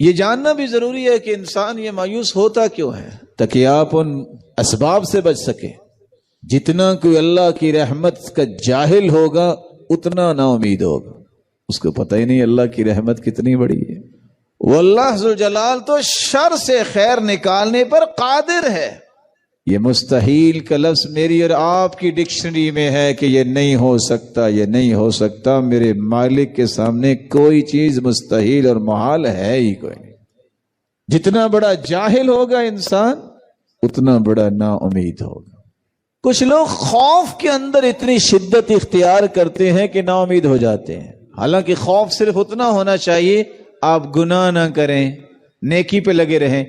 یہ جاننا بھی ضروری ہے کہ انسان یہ مایوس ہوتا کیوں ہے، تاکہ آپ ان اسباب سے بچ سکیں۔ جتنا کوئی اللہ کی رحمت کا جاہل ہوگا اتنا نا امید ہوگا، اس کو پتہ ہی نہیں اللہ کی رحمت کتنی بڑی ہے۔ واللہ ذوالجلال تو شر سے خیر نکالنے پر قادر ہے۔ یہ مستحیل کا لفظ میری اور آپ کی ڈکشنری میں ہے کہ یہ نہیں ہو سکتا، یہ نہیں ہو سکتا۔ میرے مالک کے سامنے کوئی چیز مستحیل اور محال ہے ہی کوئی نہیں۔ جتنا بڑا جاہل ہوگا انسان اتنا بڑا نا امید ہوگا۔ کچھ لوگ خوف کے اندر اتنی شدت اختیار کرتے ہیں کہ نا امید ہو جاتے ہیں، حالانکہ خوف صرف اتنا ہونا چاہیے آپ گناہ نہ کریں، نیکی پہ لگے رہیں۔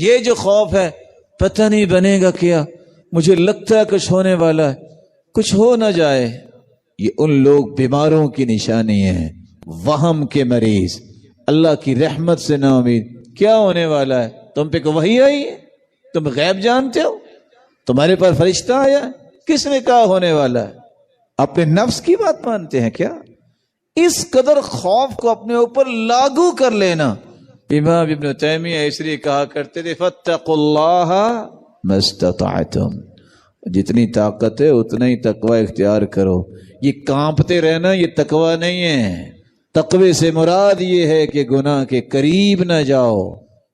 یہ جو خوف ہے پتہ نہیں بنے گا کیا، مجھے لگتا ہے کچھ ہونے والا ہے، کچھ ہو نہ جائے، یہ ان لوگ بیماروں کی نشانی ہے، وہم کے مریض، اللہ کی رحمت سے نا امید۔ کیا ہونے والا ہے؟ تم پہ کوئی وحی آئی ہے؟ تم غیب جانتے ہو؟ تمہارے پاس فرشتہ آیا ہے؟ کس نے کہا ہونے والا ہے؟ اپنے نفس کی بات مانتے ہیں کیا؟ اس قدر خوف کو اپنے اوپر لاگو کر لینا۔ امام ابن تیمیہ اس لیے کہا کرتے تھے فاتقوا اللہ ما استطعتم، جتنی طاقت ہے اتنا ہی تقوی اختیار کرو۔ یہ کانپتے رہنا یہ تقوی نہیں ہے۔ تقوی سے مراد یہ ہے کہ گناہ کے قریب نہ جاؤ،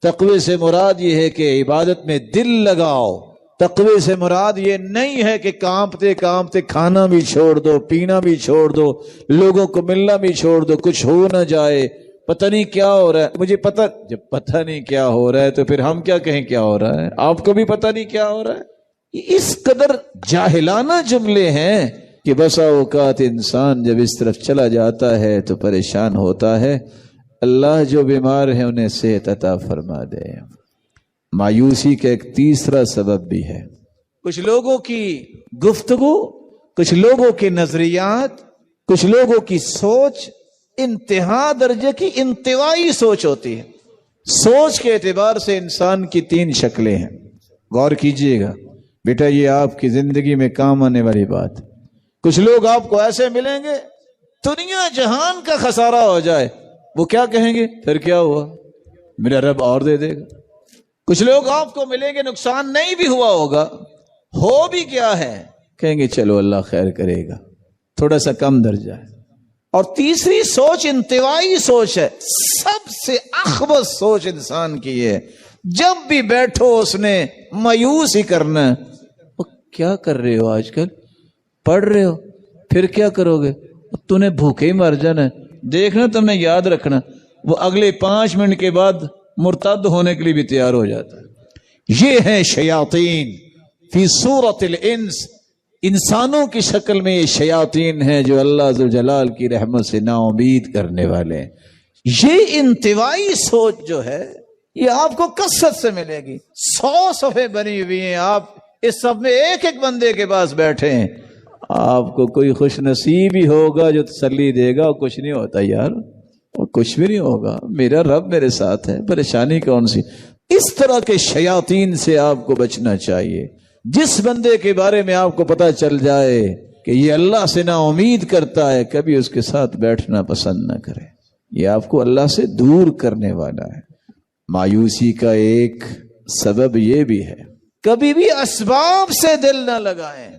تقوی سے مراد یہ ہے کہ عبادت میں دل لگاؤ، تقوی سے مراد یہ نہیں ہے کہ کانپتے کانپتے کھانا بھی چھوڑ دو، پینا بھی چھوڑ دو، لوگوں کو ملنا بھی چھوڑ دو، کچھ ہو نہ جائے، پتہ نہیں کیا ہو رہا ہے۔ مجھے پتہ، جب پتہ نہیں کیا ہو رہا ہے تو پھر ہم کیا کہیں کیا ہو رہا ہے؟ آپ کو بھی پتہ نہیں کیا ہو رہا ہے۔ اس قدر جاہلانہ جملے ہیں کہ بسا اوقات انسان جب اس طرف چلا جاتا ہے تو پریشان ہوتا ہے۔ اللہ جو بیمار ہیں انہیں صحت عطا فرما دے۔ مایوسی کا ایک تیسرا سبب بھی ہے، کچھ لوگوں کی گفتگو، کچھ لوگوں کے نظریات، کچھ لوگوں کی سوچ انتہا درجے کی انطوائی سوچ ہوتی ہے۔ سوچ کے اعتبار سے انسان کی تین شکلیں ہیں، غور کیجئے گا بیٹا، یہ آپ کی زندگی میں کام آنے والی بات۔ کچھ لوگ آپ کو ایسے ملیں گے دنیا جہان کا خسارہ ہو جائے، وہ کیا کہیں گے؟ پھر کیا ہوا، میرا رب اور دے دے گا۔ کچھ لوگ آپ کو ملیں گے نقصان نہیں بھی ہوا ہوگا، ہو بھی کیا ہے، کہیں گے چلو اللہ خیر کرے گا، تھوڑا سا کم درجہ ہے۔ اور تیسری سوچ انطوائی سوچ ہے، سب سے اخبث سوچ انسان کی ہے۔ جب بھی بیٹھو اس نے مایوس ہی کرنا ہے۔ وہ کیا کر رہے ہو آج کل؟ پڑھ رہے ہو؟ پھر کیا کرو گے؟ تو نے بھوکے ہی مر جانا ہے۔ دیکھنا، تم نے یاد رکھنا، وہ اگلے 5 منٹ کے بعد مرتد ہونے کے لیے بھی تیار ہو جاتا ہے۔ یہ ہیں شیاطین فی صورت الانس، انسانوں کی شکل میں یہ شیاطین ہیں جو اللہ ذوالجلال کی رحمت سے نا امید کرنے والے ہیں۔ یہ انطوائی سوچ جو ہے یہ آپ کو کثرت سے ملے گی۔ 100 صفحے بنی ہوئی ہیں، آپ اس صف میں ایک ایک بندے کے پاس بیٹھے ہیں، آپ کو کوئی خوش نصیب ہی ہوگا جو تسلی دے گا۔ کچھ نہیں ہوتا یار، کچھ بھی نہیں ہوگا، میرا رب میرے ساتھ ہے، پریشانی کون سی۔ اس طرح کے شیاطین سے آپ کو بچنا چاہیے۔ جس بندے کے بارے میں آپ کو پتہ چل جائے کہ یہ اللہ سے نا امید کرتا ہے، کبھی اس کے ساتھ بیٹھنا پسند نہ کرے، یہ آپ کو اللہ سے دور کرنے والا ہے۔ مایوسی کا ایک سبب یہ بھی ہے، کبھی بھی اسباب سے دل نہ لگائیں۔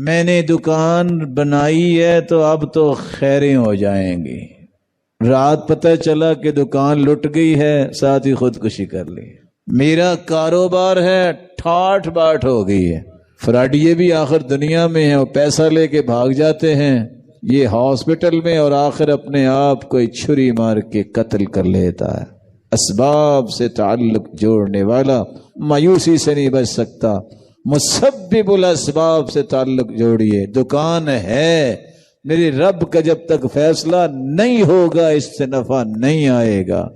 میں نے دکان بنائی ہے تو اب تو خیریں ہو جائیں گی، رات پتہ چلا کہ دکان لٹ گئی ہے، ساتھ ہی خودکشی کر لی۔ میرا کاروبار ہے، ٹھاٹ باٹ ہو گئی ہے۔ فراڈیے بھی آخر دنیا میں ہیں، وہ پیسہ لے کے بھاگ جاتے ہیں، یہ ہاسپٹل میں، اور آخر اپنے آپ کو چھری مار کے قتل کر لیتا ہے۔ اسباب سے تعلق جوڑنے والا مایوسی سے نہیں بچ سکتا۔ مسبب الاسباب سے تعلق جوڑیے۔ دکان ہے، میرے رب کا جب تک فیصلہ نہیں ہوگا اس سے نفع نہیں آئے گا۔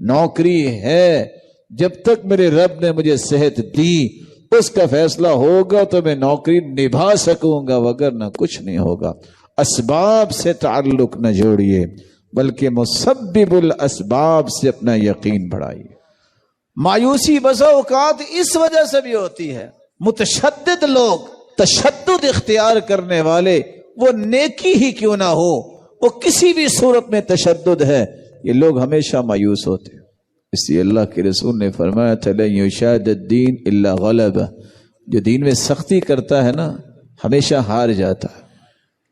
نوکری ہے، جب تک میرے رب نے مجھے صحت دی اس کا فیصلہ ہوگا تو میں نوکری نبھا سکوں گا، وگرنہ کچھ نہیں ہوگا۔ اسباب سے تعلق نہ جوڑیے بلکہ مسبب الاسباب سے اپنا یقین بڑھائیے۔ مایوسی بسا اوقات اس وجہ سے بھی ہوتی ہے، متشدد لوگ، تشدد اختیار کرنے والے، وہ نیکی ہی کیوں نہ ہو، وہ کسی بھی صورت میں تشدد ہے، یہ لوگ ہمیشہ مایوس ہوتے ہیں۔ اس لیے اللہ کے رسول نے فرمایا تھا لن یشاد الدین الا غلبہ، جو دین میں سختی کرتا ہے نا ہمیشہ ہار جاتا ہے۔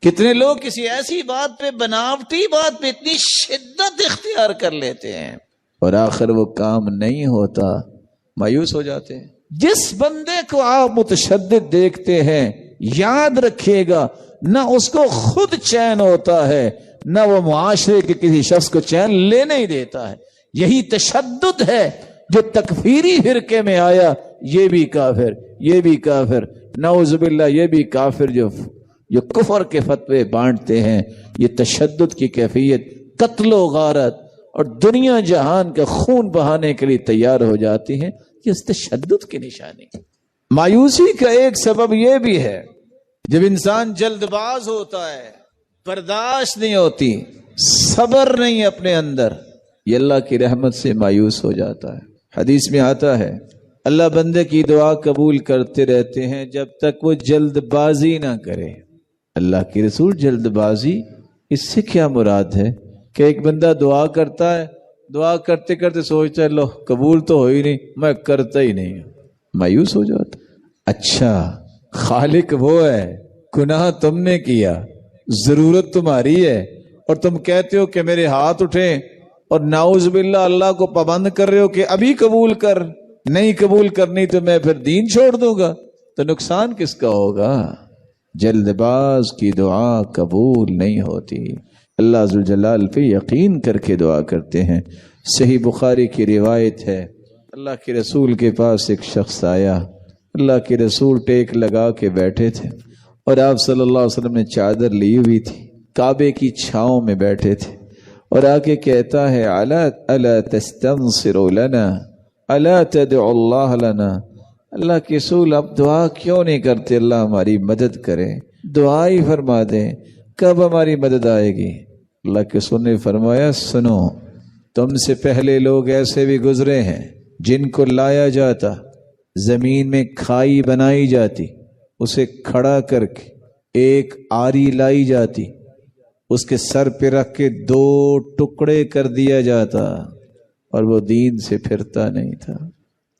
کتنے لوگ کسی ایسی بات پہ، بناوٹی بات پہ اتنی شدت اختیار کر لیتے ہیں اور آخر وہ کام نہیں ہوتا، مایوس ہو جاتے ہیں۔ جس بندے کو آپ متشدد دیکھتے ہیں یاد رکھیے گا نہ اس کو خود چین ہوتا ہے، نہ وہ معاشرے کے کسی شخص کو چین لینے ہی دیتا ہے۔ یہی تشدد ہے جو تکفیری فرقے میں آیا، یہ بھی کافر، یہ بھی کافر، نعوذ باللہ یہ بھی کافر، جو کفر کے فتوے بانٹتے ہیں۔ یہ تشدد کی کیفیت قتل و غارت اور دنیا جہان کا خون بہانے کے لیے تیار ہو جاتی ہیں، یہ اس تشدد کی نشانی۔ مایوسی کا ایک سبب یہ بھی ہے، جب انسان جلد باز ہوتا ہے، برداشت نہیں ہوتی، صبر نہیں اپنے اندر، یہ اللہ کی رحمت سے مایوس ہو جاتا ہے۔ حدیث میں آتا ہے اللہ بندے کی دعا قبول کرتے رہتے ہیں جب تک وہ جلد بازی نہ کرے۔ اللہ کی رسول جلد بازی، اس سے کیا مراد ہے کہ ایک بندہ دعا کرتا ہے، دعا کرتے کرتے سوچتا ہے لو قبول تو ہو ہی نہیں، میں کرتا ہی نہیں، مایوس ہو جاتا۔ اچھا خالق وہ ہے، گناہ تم نے کیا، ضرورت تمہاری ہے، اور تم کہتے ہو کہ میرے ہاتھ اٹھیں، اور نعوذ باللہ اللہ کو پابند کر رہے ہو کہ ابھی قبول کر، نہیں قبول کرنی تو میں پھر دین چھوڑ دوں گا، تو نقصان کس کا ہوگا؟ جلد باز کی دعا قبول نہیں ہوتی۔ اللہ ذوالجلال پہ یقین کر کے دعا کرتے ہیں۔ صحیح بخاری کی روایت ہے، اللہ کے رسول کے پاس ایک شخص آیا، اللہ کے رسول ٹیک لگا کے بیٹھے تھے اور آپ صلی اللہ علیہ وسلم نے چادر لی ہوئی تھی، کعبے کی چھاؤں میں بیٹھے تھے، اور آ کے کہتا ہے الا تستنصر لنا الا تدعو اللہ لنا، اللہ کے رسول آپ دعا کیوں نہیں کرتے اللہ ہماری مدد کرے، دعا ہی فرما دیں، کب ہماری مدد آئے گی؟ اللہ کے رسول نے فرمایا سنو، تم سے پہلے لوگ ایسے بھی گزرے ہیں جن کو لایا جاتا، زمین میں کھائی بنائی جاتی، اسے کھڑا کر کے ایک آری لائی جاتی، اس کے سر پہ رکھ کے 2 ٹکڑے کر دیا جاتا اور وہ دین سے پھرتا نہیں تھا۔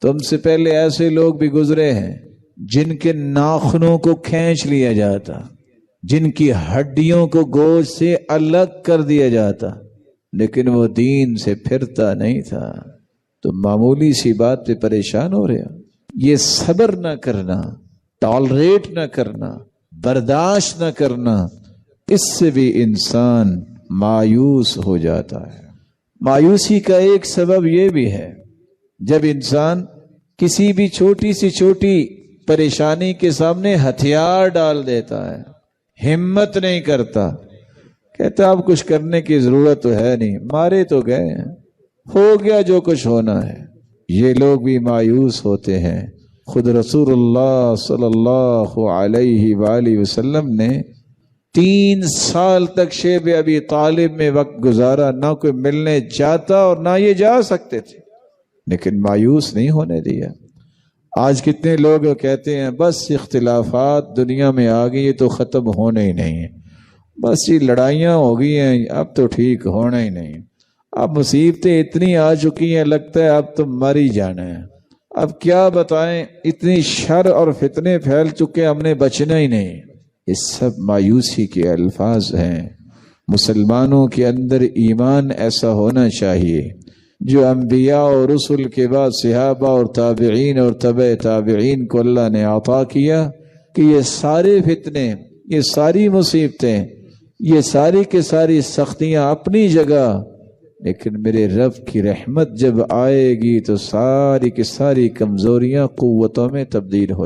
تم سے پہلے ایسے لوگ بھی گزرے ہیں جن کے ناخنوں کو کھینچ لیا جاتا، جن کی ہڈیوں کو گوشت سے الگ کر دیا جاتا، لیکن وہ دین سے پھرتا نہیں تھا۔ تو معمولی سی بات پہ پریشان ہو رہے، یہ صبر نہ کرنا، ٹالریٹ نہ کرنا، برداشت نہ کرنا، اس سے بھی انسان مایوس ہو جاتا ہے۔ مایوسی کا ایک سبب یہ بھی ہے، جب انسان کسی بھی چھوٹی سی چھوٹی پریشانی کے سامنے ہتھیار ڈال دیتا ہے، ہمت نہیں کرتا، کہتا اب کچھ کرنے کی ضرورت تو ہے نہیں، مارے تو گئے ہیں، ہو گیا جو کچھ ہونا ہے، یہ لوگ بھی مایوس ہوتے ہیں۔ خود رسول اللہ صلی اللہ علیہ وآلہ وسلم نے 3 سال تک شیب ابی طالب میں وقت گزارا، نہ کوئی ملنے جاتا اور نہ یہ جا سکتے تھے، لیکن مایوس نہیں ہونے دیا۔ آج کتنے لوگ کہتے ہیں بس اختلافات دنیا میں آ گئی، یہ تو ختم ہونے ہی نہیں ہے، بس یہ لڑائیاں ہو گئی ہیں، اب تو ٹھیک ہونا ہی نہیں، اب مصیبتیں اتنی آ چکی ہیں، لگتا ہے اب تو مر ہی جانا ہے، اب کیا بتائیں، اتنی شر اور فتنے پھیل چکے ہم نے بچنا ہی نہیں۔ یہ سب مایوسی کے الفاظ ہیں۔ مسلمانوں کے اندر ایمان ایسا ہونا چاہیے جو انبیاء اور رسل کے بعد صحابہ اور تابعین اور تبع تابعین کو اللہ نے عطا کیا کہ یہ سارے فتنے، یہ ساری مصیبتیں، یہ ساری کے ساری سختیاں اپنی جگہ، لیکن میرے رب کی رحمت جب آئے گی تو ساری کی ساری کمزوریاں قوتوں میں تبدیل ہو